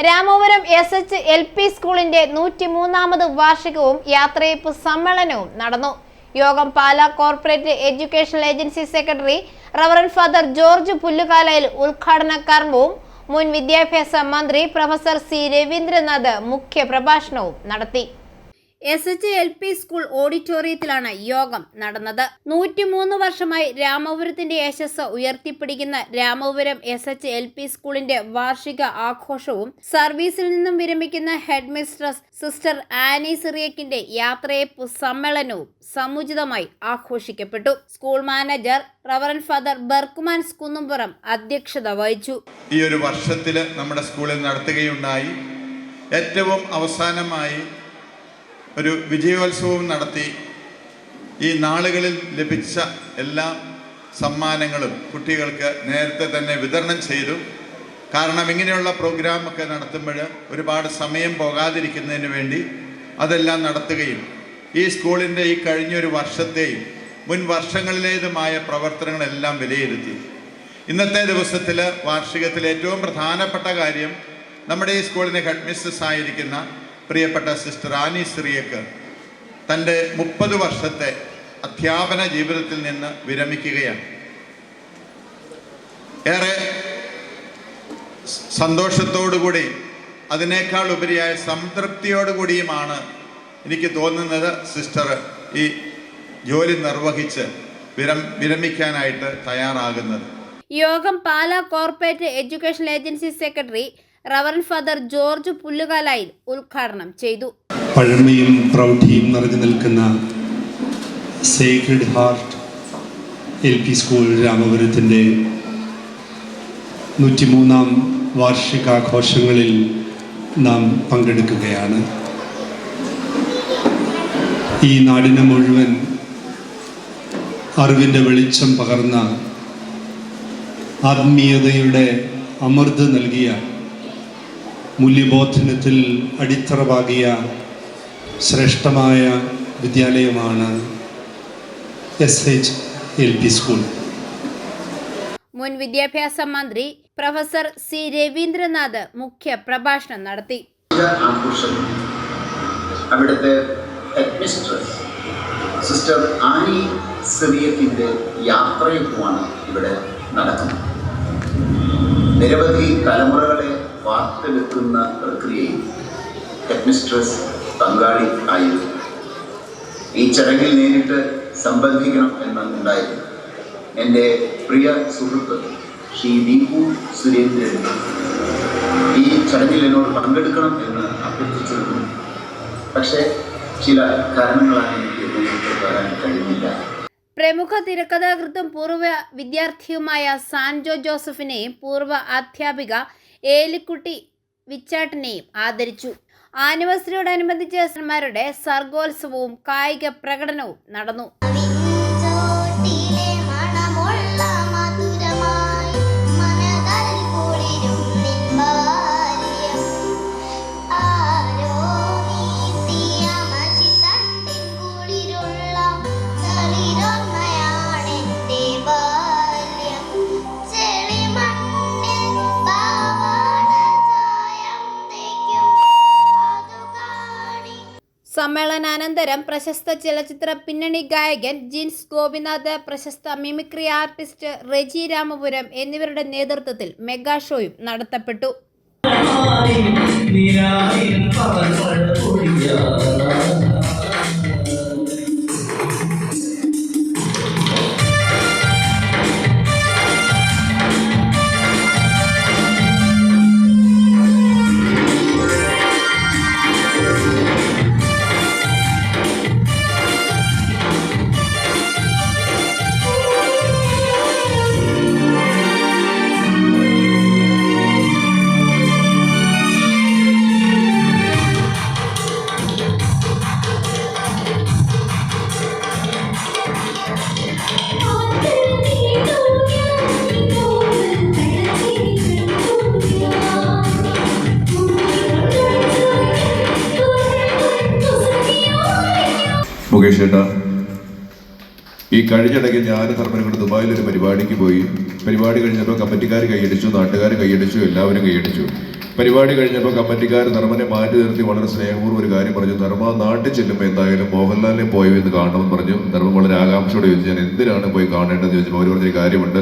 Ramapuram SHLP സ്കൂളിന്റെ 103ാമത് വാർഷികവും യാത്രയയപ്പ് സമ്മേളനവും നടന്നു. യോഗം Pala corporate education agency secretary reverend father George Pullukalayil ഉദ്ഘാടന കർമ്മവും മുൻ വിദ്യാഭ്യാസ മന്ത്രി പ്രൊഫസർ C. രവീന്ദ്രനാഥ് മുഖ്യ പ്രഭാഷണവും നടത്തി. SHLP സ്കൂൾ ഓഡിറ്റോറിയത്തിലാണ് യോഗം നടന്നത്. 103 വർഷമായി രാമപുരത്തിന്റെ യശസ് ഉയർത്തിപ്പിടിക്കുന്ന രാമപുരം SHLP സ്കൂളിന്റെ വാർഷിക ആഘോഷവും സർവീസിൽ നിന്നും വിരമിക്കുന്ന ഹെഡ് മിസ്ട്രസ് സിസ്റ്റർ ആനി സിറിയക്കിന്റെ യാത്രയയപ്പ് സമ്മേളനവും സമുചിതമായി ആഘോഷിക്കപ്പെട്ടു. School manager reverend father Berchmans Kunnumpuram അധ്യക്ഷത വഹിച്ചു. ഈ ഒരു വർഷത്തിൽ നമ്മുടെ സ്കൂളിൽ നടത്തുകയുണ്ടായി. ഏറ്റവും അവസാനമായി ഒരു വിജയോത്സവം നടത്തി. ഈ നാളുകളിൽ ലഭിച്ച എല്ലാ സമ്മാനങ്ങളും കുട്ടികൾക്ക് നേരത്തെ തന്നെ വിതരണം ചെയ്തു. കാരണം ഇങ്ങനെയുള്ള പ്രോഗ്രാമൊക്കെ നടത്തുമ്പോൾ ഒരുപാട് സമയം പോകാതിരിക്കുന്നതിന് വേണ്ടി അതെല്ലാം നടത്തുകയും ഈ സ്കൂളിൻ്റെ ഈ കഴിഞ്ഞൊരു വർഷത്തെയും മുൻ വർഷങ്ങളിലേതുമായ പ്രവർത്തനങ്ങളെല്ലാം വിലയിരുത്തി. ഇന്നത്തെ ദിവസത്തിൽ വാർഷികത്തിലെ ഏറ്റവും പ്രധാനപ്പെട്ട കാര്യം നമ്മുടെ ഈ സ്കൂളിൻ്റെ ഹെഡ് മിസ്ട്രസ് ആയിരിക്കുന്ന പ്രിയപ്പെട്ട സിസ്റ്റർ ആനി സിറിയക്ക് തൻ്റെ 30 വർഷത്തെ അധ്യാപന ജീവിതത്തിൽ നിന്ന് വിരമിക്കുകയാണ്. ഏറെ സന്തോഷത്തോടുകൂടി അതിനേക്കാൾ ഉപരിയായ സംതൃപ്തിയോടുകൂടിയുമാണ് എനിക്ക് തോന്നുന്നത് സിസ്റ്റർ ഈ ജോലി നിർവഹിച്ച് വിരമിക്കാനായിട്ട് തയ്യാറാകുന്നത്. യോഗം Pala corporate education agency secretary reverend father George പുല്ലുകാലയിൽ ഉദ്ഘാടനം ചെയ്തു. പഴമയും പ്രൗഢിയും നിറഞ്ഞു നിൽക്കുന്ന സേക്രഡ് ഹാർട്ട് LP സ്കൂൾ രാമപുരത്തിൻ്റെ 103ാം വാർഷികാഘോഷങ്ങളിൽ നാം പങ്കെടുക്കുകയാണ്. ഈ നാടിന് മുഴുവൻ അറിവിൻ്റെ വെളിച്ചം പകർന്ന ആത്മീയതയുടെ അമൃത് നൽകിയ മൂല്യബോധനത്തിൽ അടിത്തറ പാകിയ ശ്രേഷ്ഠമായ വിദ്യാലയമാണ് SHLP സ്കൂൾ. മുൻ വിദ്യാഭ്യാസ മന്ത്രി പ്രൊഫസർ C. രവീന്ദ്രനാഥ് മുഖ്യ പ്രഭാഷണം നടത്തി. അവിടുത്തെ ഹെഡ് മിസ്ട്രസ് സിസ്റ്റർ ആനി സിറിയക്കിന്റെ യാത്രയയപ്പുമാണ് ഇവിടെ നടക്കുന്നത്. നിരവധി തലമുറകളെ വാർത്തെടുക്കുന്ന പ്രക്രിയയിൽ ഹെഡ് മിസ്ട്രസ് പങ്കാളി ആയിരുന്നു. ഈ ചടങ്ങിൽ നേരിട്ട് സംബന്ധിക്കണം എന്നുണ്ടായിരുന്നു. എൻ്റെ പ്രിയ സുഹൃത്ത് ശ്രീ ദീപു സുരേന്ദ്രൻ ഈ ചടങ്ങിൽ എന്നോട് പങ്കെടുക്കണം എന്ന് അഭ്യർത്ഥിച്ചിരുന്നു. പക്ഷേ ചില കാരണങ്ങളാൽ എനിക്ക് നേരിട്ട് വരാൻ കഴിഞ്ഞില്ല. പ്രമുഖ തിരക്കഥാകൃത്തും പൂർവ്വ വിദ്യാർത്ഥിയുമായ സാൻജോ ജോസഫിനെയും പൂർവ്വ അധ്യാപിക ഏലിക്കുട്ടി വിച്ചാട്ടിനെയും ആദരിച്ചു. ആനിവേഴ്സറിയോടനുബന്ധിച്ച് യുടെ സർഗോത്സവവും കായിക പ്രകടനവും നടന്നു. സമ്മേളനാനന്തരം പ്രശസ്ത ചലച്ചിത്ര പിന്നണി ഗായകൻ ജിൻസ് ഗോപിനാഥ്, പ്രശസ്ത മിമിക്രി ആർട്ടിസ്റ്റ് റെജി രാമപുരം എന്നിവരുടെ നേതൃത്വത്തിൽ മെഗാ ഷോയും നടത്തപ്പെട്ടു. മുകേഷ് ചേട്ടാ, ഈ കഴിഞ്ഞിടയ്ക്ക് ഞാൻ ധർമ്മനോട് ദുബായിലൊരു പരിപാടിക്ക് പോയി. പരിപാടി കഴിഞ്ഞപ്പോൾ കമ്മിറ്റിക്കാർ കൈയടിച്ചു, നാട്ടുകാർ കൈയടിച്ചു, എല്ലാവരും കൈയടിച്ചു. പരിപാടി കഴിഞ്ഞപ്പോൾ കമ്മിറ്റിക്കാർ ധർമ്മനെ മാറ്റി നിർത്തി വളരെ സ്നേഹപൂർവ്വം ഒരു കാര്യം പറഞ്ഞു. ധർമ്മ നാട്ടിൽ ചെല്ലുമ്പോൾ എന്തായാലും മോഹൻലാലിനെ പോയി എന്ന് കാണണമെന്ന് പറഞ്ഞു. ധർമ്മം വളരെ ആകാംക്ഷയോടെ ചോദിച്ചു, ഞാൻ എന്തിനാണ് പോയി കാണേണ്ടതെന്ന് ചോദിച്ചപ്പോൾ അവർ പറഞ്ഞൊരു കാര്യമുണ്ട്.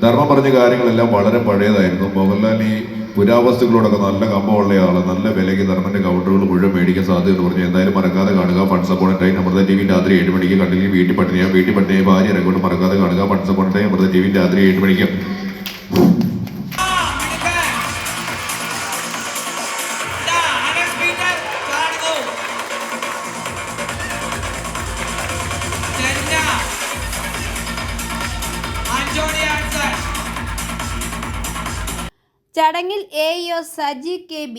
ധർമ്മം പറഞ്ഞ കാര്യങ്ങളെല്ലാം വളരെ പഴയതായിരുന്നു. മോഹൻലാൽ ഈ പുരാവസ്തുക്കളോടൊക്കെ നല്ല കമ്പമുള്ള ആള്, നല്ല വിലയ്ക്ക് ധർമ്മന്റെ കൗണ്ടറുകൾ മുഴുവൻ മേടിക്കാൻ സാധ്യതയെന്ന് പറഞ്ഞു. എന്തായാലും മറക്കാതെ കാണുക. Funds upon time Amrita TV രാത്രി 7 മണിക്ക്. കണ്ടില്ലെങ്കിൽ വീട്ടിൽ പട്ടിണിയെ ഭാര്യ ഇറങ്ങോട്ട് മറക്കാതെ കാണുക. Funds upon time Amrita TV രാത്രി 7 മണിക്ക്. ചടങ്ങിൽ AEO Saji KB,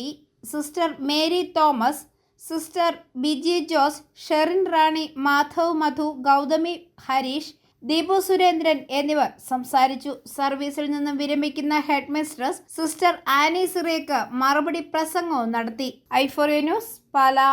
sister Mary Thomas, sister Biji Jose, Sherin Rani, Madhav Madhu, Gauthami Harish, Deepu Surendran എന്നിവർ സംസാരിച്ചു. സർവീസിൽ നിന്നും വിരമിക്കുന്ന ഹെഡ് മിസ്ട്രസ് സിസ്റ്റർ ആനി സിറേക്ക് മറുപടി പ്രസംഗവും നടത്തി. i4U news, Pala.